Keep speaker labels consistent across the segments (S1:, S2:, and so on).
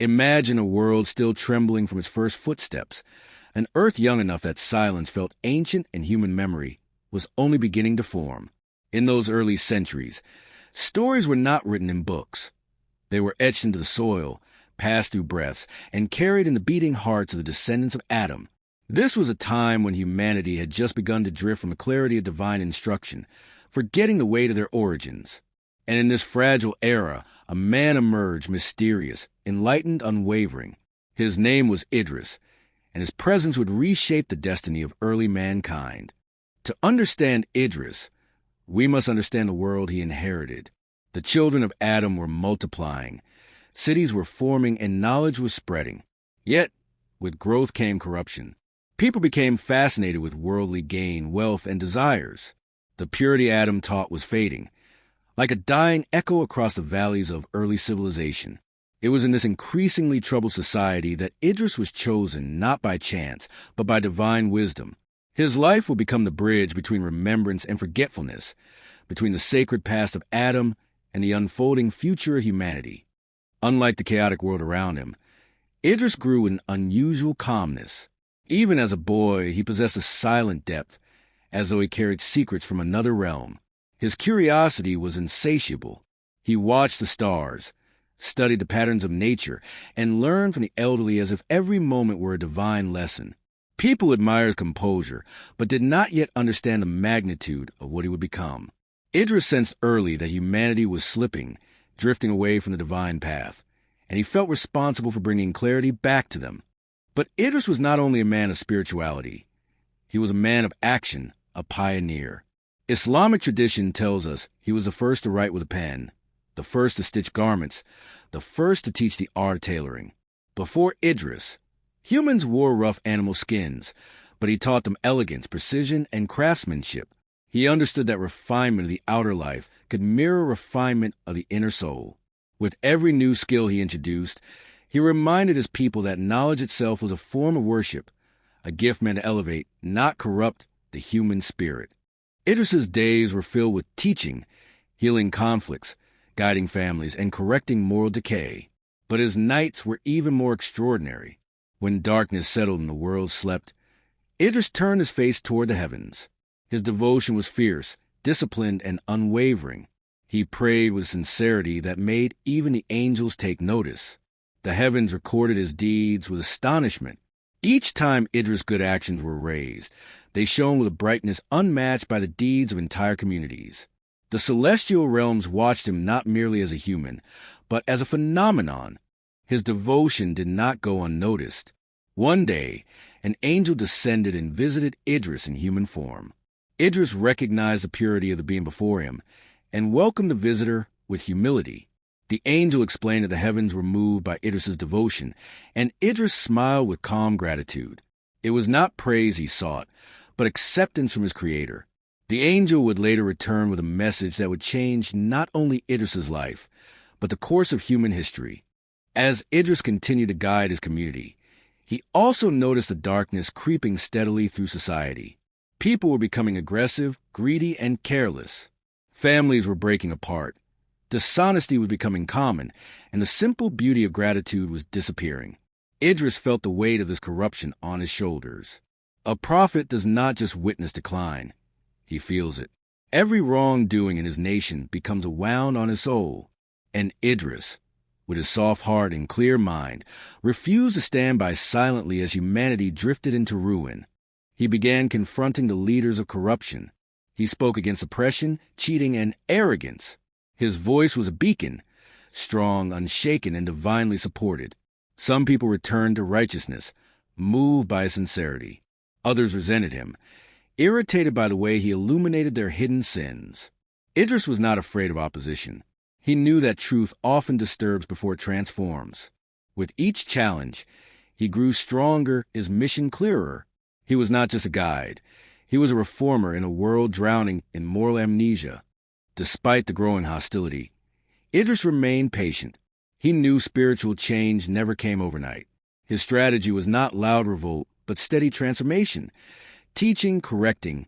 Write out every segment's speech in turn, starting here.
S1: Imagine a world still trembling from its first footsteps, an earth young enough that silence felt ancient and human memory was only beginning to form. In those early centuries, stories were not written in books. They were etched into the soil, passed through breaths, and carried in the beating hearts of the descendants of Adam. This was a time when humanity had just begun to drift from the clarity of divine instruction, forgetting the weight of their origins. And in this fragile era, a man emerged mysterious, enlightened, unwavering. His name was Idris, and his presence would reshape the destiny of early mankind. To understand Idris, we must understand the world he inherited. The children of Adam were multiplying, cities were forming, and knowledge was spreading. Yet, with growth came corruption. People became fascinated with worldly gain, wealth, and desires. The purity Adam taught was fading, like a dying echo across the valleys of early civilization. It was in this increasingly troubled society that Idris was chosen not by chance, but by divine wisdom. His life would become the bridge between remembrance and forgetfulness, between the sacred past of Adam and the unfolding future of humanity. Unlike the chaotic world around him, Idris grew in unusual calmness. Even as a boy, he possessed a silent depth, as though he carried secrets from another realm. His curiosity was insatiable. He watched the stars, studied the patterns of nature, and learned from the elderly as if every moment were a divine lesson. People admired his composure, but did not yet understand the magnitude of what he would become. Idris sensed early that humanity was slipping, drifting away from the divine path, and he felt responsible for bringing clarity back to them. But Idris was not only a man of spirituality. He was a man of action, a pioneer. Islamic tradition tells us he was the first to write with a pen, the first to stitch garments, the first to teach the art of tailoring. Before Idris, humans wore rough animal skins, but he taught them elegance, precision, and craftsmanship. He understood that refinement of the outer life could mirror refinement of the inner soul. With every new skill he introduced, he reminded his people that knowledge itself was a form of worship, a gift meant to elevate, not corrupt, the human spirit. Idris's days were filled with teaching, healing conflicts, guiding families, and correcting moral decay. But his nights were even more extraordinary. When darkness settled and the world slept, Idris turned his face toward the heavens. His devotion was fierce, disciplined, and unwavering. He prayed with sincerity that made even the angels take notice. The heavens recorded his deeds with astonishment. Each time Idris' good actions were raised, they shone with a brightness unmatched by the deeds of entire communities. The celestial realms watched him not merely as a human, but as a phenomenon. His devotion did not go unnoticed. One day, an angel descended and visited Idris in human form. Idris recognized the purity of the being before him and welcomed the visitor with humility. The angel explained that the heavens were moved by Idris's devotion, and Idris smiled with calm gratitude. It was not praise he sought, but acceptance from his creator. The angel would later return with a message that would change not only Idris's life, but the course of human history. As Idris continued to guide his community, he also noticed the darkness creeping steadily through society. People were becoming aggressive, greedy, and careless. Families were breaking apart. Dishonesty was becoming common, and the simple beauty of gratitude was disappearing. Idris felt the weight of this corruption on his shoulders. A prophet does not just witness decline. He feels it. Every wrongdoing in his nation becomes a wound on his soul. And Idris, with his soft heart and clear mind, refused to stand by silently as humanity drifted into ruin. He began confronting the leaders of corruption. He spoke against oppression, cheating, and arrogance. His voice was a beacon, strong, unshaken, and divinely supported. Some people returned to righteousness, moved by his sincerity. Others resented him, irritated by the way he illuminated their hidden sins. Idris was not afraid of opposition. He knew that truth often disturbs before it transforms. With each challenge, he grew stronger, his mission clearer. He was not just a guide. He was a reformer in a world drowning in moral amnesia. Despite the growing hostility, Idris remained patient. He knew spiritual change never came overnight. His strategy was not loud revolt, but steady transformation, teaching, correcting,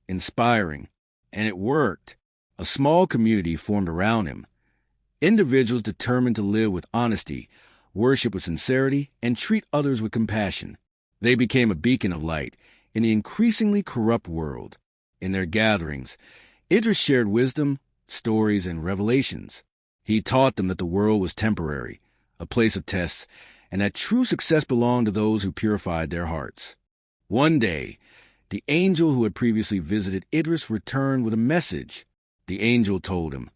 S1: inspiring, and it worked. A small community formed around him, individuals determined to live with honesty, worship with sincerity, and treat others with compassion. They became a beacon of light in the increasingly corrupt world. In their gatherings, Idris shared wisdom, stories, and revelations. He taught them that the world was temporary, a place of tests, and that true success belonged to those who purified their hearts. One day, the angel who had previously visited Idris returned with a message. The angel told him,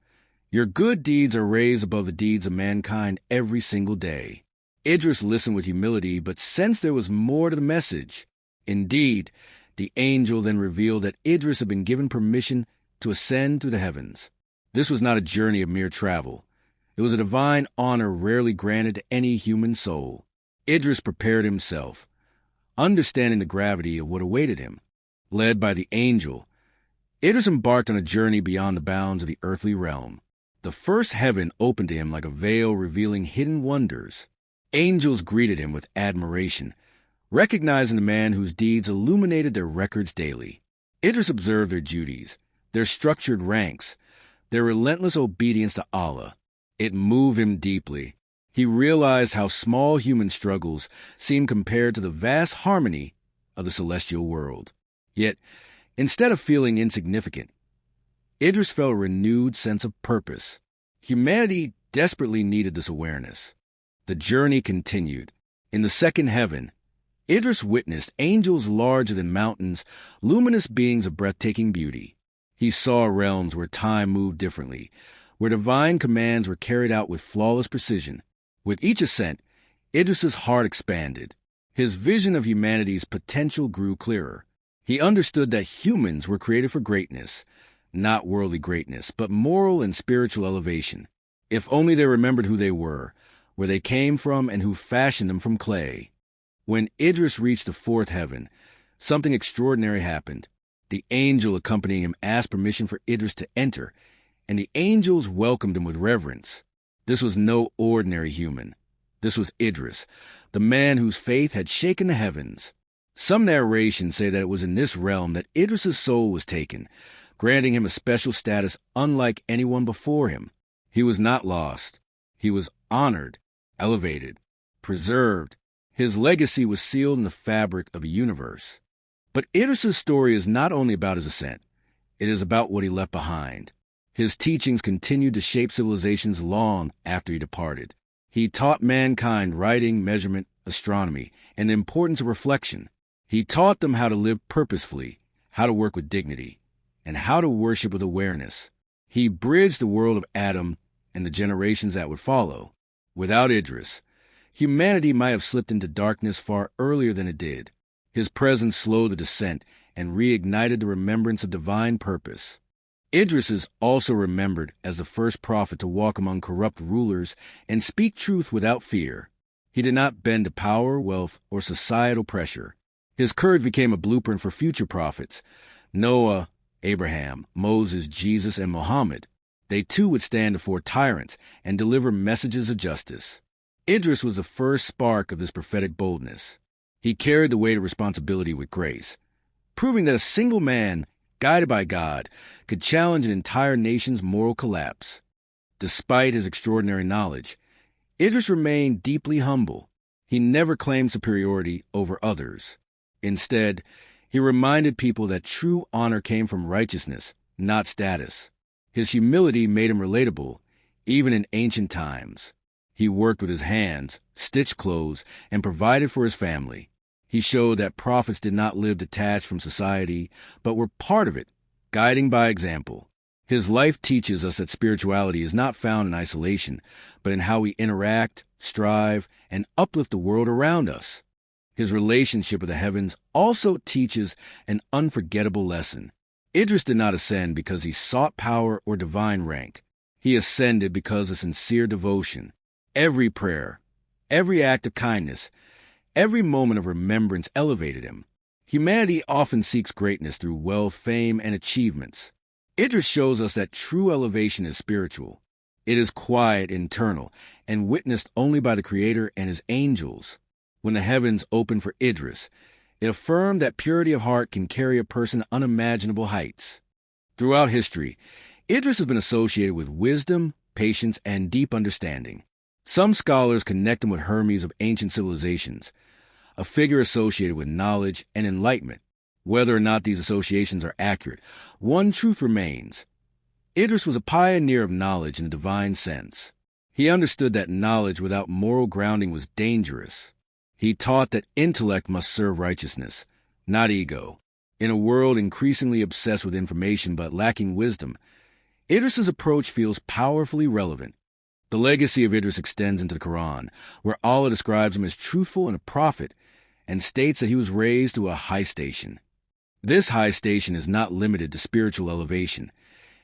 S1: "Your good deeds are raised above the deeds of mankind every single day." Idris listened with humility, but sensed there was more to the message. Indeed, the angel then revealed that Idris had been given permission to ascend through the heavens. This was not a journey of mere travel. It was a divine honor rarely granted to any human soul. Idris prepared himself, understanding the gravity of what awaited him. Led by the angel, Idris embarked on a journey beyond the bounds of the earthly realm. The first heaven opened to him like a veil revealing hidden wonders. Angels greeted him with admiration, recognizing the man whose deeds illuminated their records daily. Idris observed their duties, their structured ranks, their relentless obedience to Allah. It moved him deeply. He realized how small human struggles seemed compared to the vast harmony of the celestial world. Yet, instead of feeling insignificant, Idris felt a renewed sense of purpose. Humanity desperately needed this awareness. The journey continued. In the second heaven, Idris witnessed angels larger than mountains, luminous beings of breathtaking beauty. He saw realms where time moved differently, where divine commands were carried out with flawless precision. With each ascent, Idris's heart expanded. His vision of humanity's potential grew clearer. He understood that humans were created for greatness, not worldly greatness, but moral and spiritual elevation. If only they remembered who they were, where they came from, and who fashioned them from clay. When Idris reached the fourth heaven, something extraordinary happened. The angel accompanying him asked permission for Idris to enter, and the angels welcomed him with reverence. This was no ordinary human. This was Idris, the man whose faith had shaken the heavens. Some narrations say that it was in this realm that Idris's soul was taken, granting him a special status unlike anyone before him. He was not lost. He was honored, elevated, preserved. His legacy was sealed in the fabric of a universe. But Idris's story is not only about his ascent. It is about what he left behind. His teachings continued to shape civilizations long after he departed. He taught mankind writing, measurement, astronomy, and the importance of reflection. He taught them how to live purposefully, how to work with dignity, and how to worship with awareness. He bridged the world of Adam and the generations that would follow. Without Idris, humanity might have slipped into darkness far earlier than it did. His presence slowed the descent and reignited the remembrance of divine purpose. Idris is also remembered as the first prophet to walk among corrupt rulers and speak truth without fear. He did not bend to power, wealth, or societal pressure. His courage became a blueprint for future prophets: Noah, Abraham, Moses, Jesus, and Muhammad. They too would stand before tyrants and deliver messages of justice. Idris was the first spark of this prophetic boldness. He carried the weight of responsibility with grace, proving that a single man, guided by God, could challenge an entire nation's moral collapse. Despite his extraordinary knowledge, Idris remained deeply humble. He never claimed superiority over others. Instead, he reminded people that true honor came from righteousness, not status. His humility made him relatable, even in ancient times. He worked with his hands, stitched clothes, and provided for his family. He showed that prophets did not live detached from society, but were part of it, guiding by example. His life teaches us that spirituality is not found in isolation, but in how we interact, strive, and uplift the world around us. His relationship with the heavens also teaches an unforgettable lesson. Idris did not ascend because he sought power or divine rank. He ascended because of sincere devotion. Every prayer, every act of kindness, every moment of remembrance elevated him. Humanity often seeks greatness through wealth, fame, and achievements. Idris shows us that true elevation is spiritual. It is quiet, internal, and witnessed only by the Creator and His angels. When the heavens opened for Idris, it affirmed that purity of heart can carry a person to unimaginable heights. Throughout history, Idris has been associated with wisdom, patience, and deep understanding. Some scholars connect him with Hermes of ancient civilizations, a figure associated with knowledge and enlightenment. Whether or not these associations are accurate, one truth remains. Idris was a pioneer of knowledge in the divine sense. He understood that knowledge without moral grounding was dangerous. He taught that intellect must serve righteousness, not ego. In a world increasingly obsessed with information but lacking wisdom, Idris's approach feels powerfully relevant. The legacy of Idris extends into the Quran, where Allah describes him as truthful and a prophet, and states that he was raised to a high station. This high station is not limited to spiritual elevation.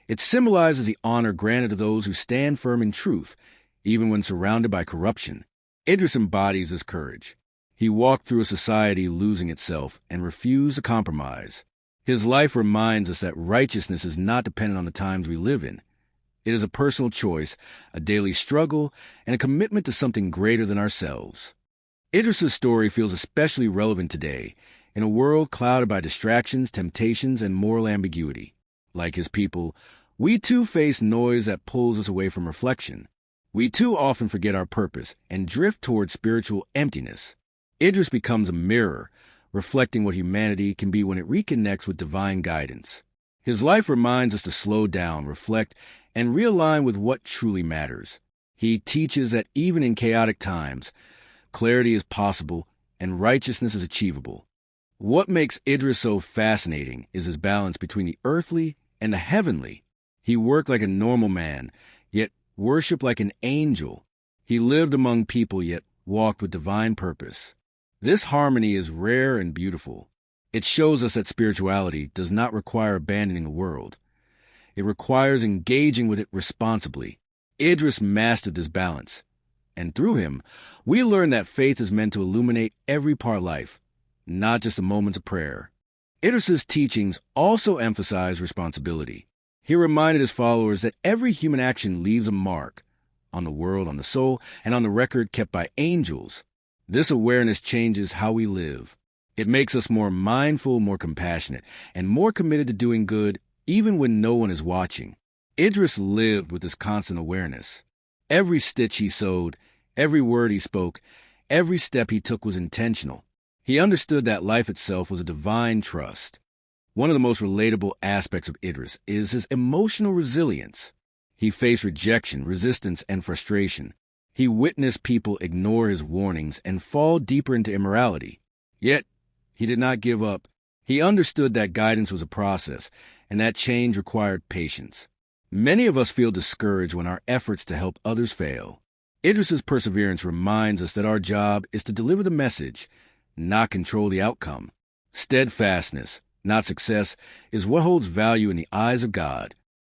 S1: It symbolizes the honor granted to those who stand firm in truth, even when surrounded by corruption. Idris embodies this courage. He walked through a society losing itself and refused to compromise. His life reminds us that righteousness is not dependent on the times we live in. It is a personal choice, a daily struggle, and a commitment to something greater than ourselves. Idris's story feels especially relevant today, in a world clouded by distractions, temptations, and moral ambiguity. Like his people, we too face noise that pulls us away from reflection. We too often forget our purpose and drift toward spiritual emptiness. Idris becomes a mirror, reflecting what humanity can be when it reconnects with divine guidance. His life reminds us to slow down, reflect, and realign with what truly matters. He teaches that even in chaotic times, clarity is possible and righteousness is achievable. What makes Idris so fascinating is his balance between the earthly and the heavenly. He worked like a normal man, yet worshiped like an angel. He lived among people, yet walked with divine purpose. This harmony is rare and beautiful. It shows us that spirituality does not require abandoning the world. It requires engaging with it responsibly. Idris mastered this balance, and through him, we learn that faith is meant to illuminate every part of life, not just the moments of prayer. Idris's teachings also emphasize responsibility. He reminded his followers that every human action leaves a mark on the world, on the soul, and on the record kept by angels. This awareness changes how we live. It makes us more mindful, more compassionate, and more committed to doing good even when no one is watching. Idris lived with this constant awareness. Every stitch he sewed, every word he spoke, every step he took was intentional. He understood that life itself was a divine trust. One of the most relatable aspects of Idris is his emotional resilience. He faced rejection, resistance, and frustration. He witnessed people ignore his warnings and fall deeper into immorality. Yet, he did not give up. He understood that guidance was a process, and that change required patience. Many of us feel discouraged when our efforts to help others fail. Idris's perseverance reminds us that our job is to deliver the message, not control the outcome. Steadfastness, not success, is what holds value in the eyes of God.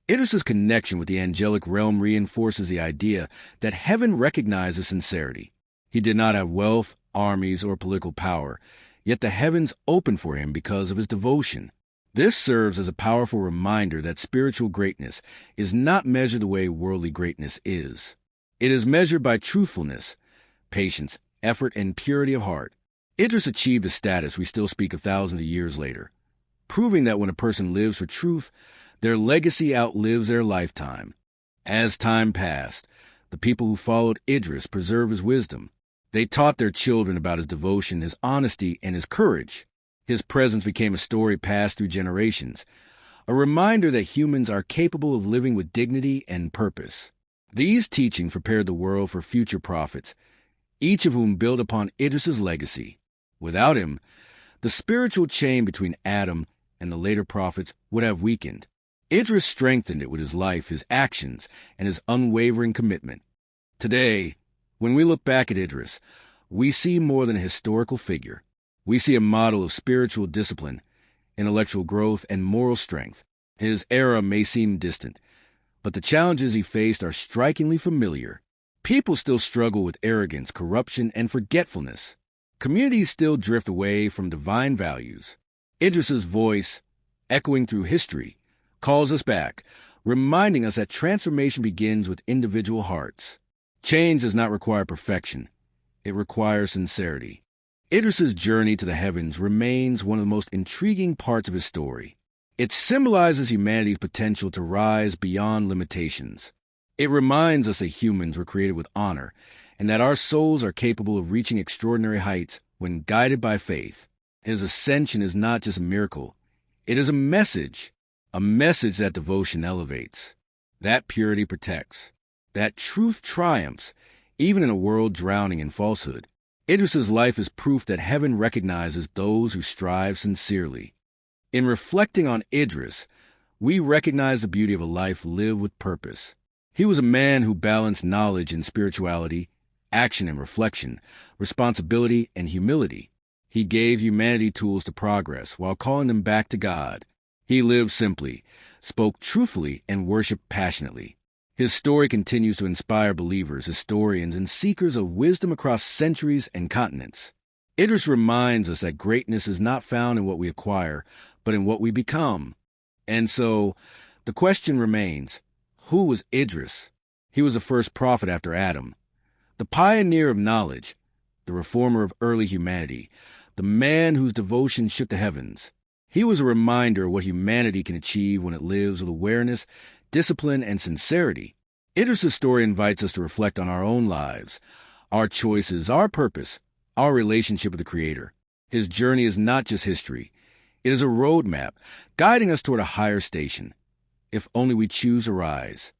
S1: Idris's connection with the angelic realm reinforces the idea that heaven recognizes sincerity. He did not have wealth, armies, or political power, yet the heavens opened for him because of his devotion. This serves as a powerful reminder that spiritual greatness is not measured the way worldly greatness is. It is measured by truthfulness, patience, effort, and purity of heart. Idris achieved a status we still speak of thousands of years later, proving that when a person lives for truth, their legacy outlives their lifetime. As time passed, the people who followed Idris preserved his wisdom. They taught their children about his devotion, his honesty, and his courage. His presence became a story passed through generations, a reminder that humans are capable of living with dignity and purpose. These teachings prepared the world for future prophets, each of whom built upon Idris's legacy. Without him, the spiritual chain between Adam and the later prophets would have weakened. Idris strengthened it with his life, his actions, and his unwavering commitment. Today, when we look back at Idris, we see more than a historical figure. We see a model of spiritual discipline, intellectual growth, and moral strength. His era may seem distant, but the challenges he faced are strikingly familiar. People still struggle with arrogance, corruption, and forgetfulness. Communities still drift away from divine values. Idris's voice, echoing through history, calls us back, reminding us that transformation begins with individual hearts. Change does not require perfection. It requires sincerity. Idris's journey to the heavens remains one of the most intriguing parts of his story. It symbolizes humanity's potential to rise beyond limitations. It reminds us that humans were created with honor and that our souls are capable of reaching extraordinary heights when guided by faith. His ascension is not just a miracle. It is a message that devotion elevates, that purity protects, that truth triumphs, even in a world drowning in falsehood. Idris's life is proof that heaven recognizes those who strive sincerely. In reflecting on Idris, we recognize the beauty of a life lived with purpose. He was a man who balanced knowledge and spirituality, action and reflection, responsibility and humility. He gave humanity tools to progress while calling them back to God. He lived simply, spoke truthfully, and worshiped passionately. His story continues to inspire believers, historians, and seekers of wisdom across centuries and continents. Idris reminds us that greatness is not found in what we acquire, but in what we become. And so, the question remains, who was Idris? He was the first prophet after Adam, the pioneer of knowledge, the reformer of early humanity, the man whose devotion shook the heavens. He was a reminder of what humanity can achieve when it lives with awareness, discipline, and sincerity. Idris' story invites us to reflect on our own lives, our choices, our purpose, our relationship with the Creator. His journey is not just history. It is a roadmap, guiding us toward a higher station, if only we choose to rise.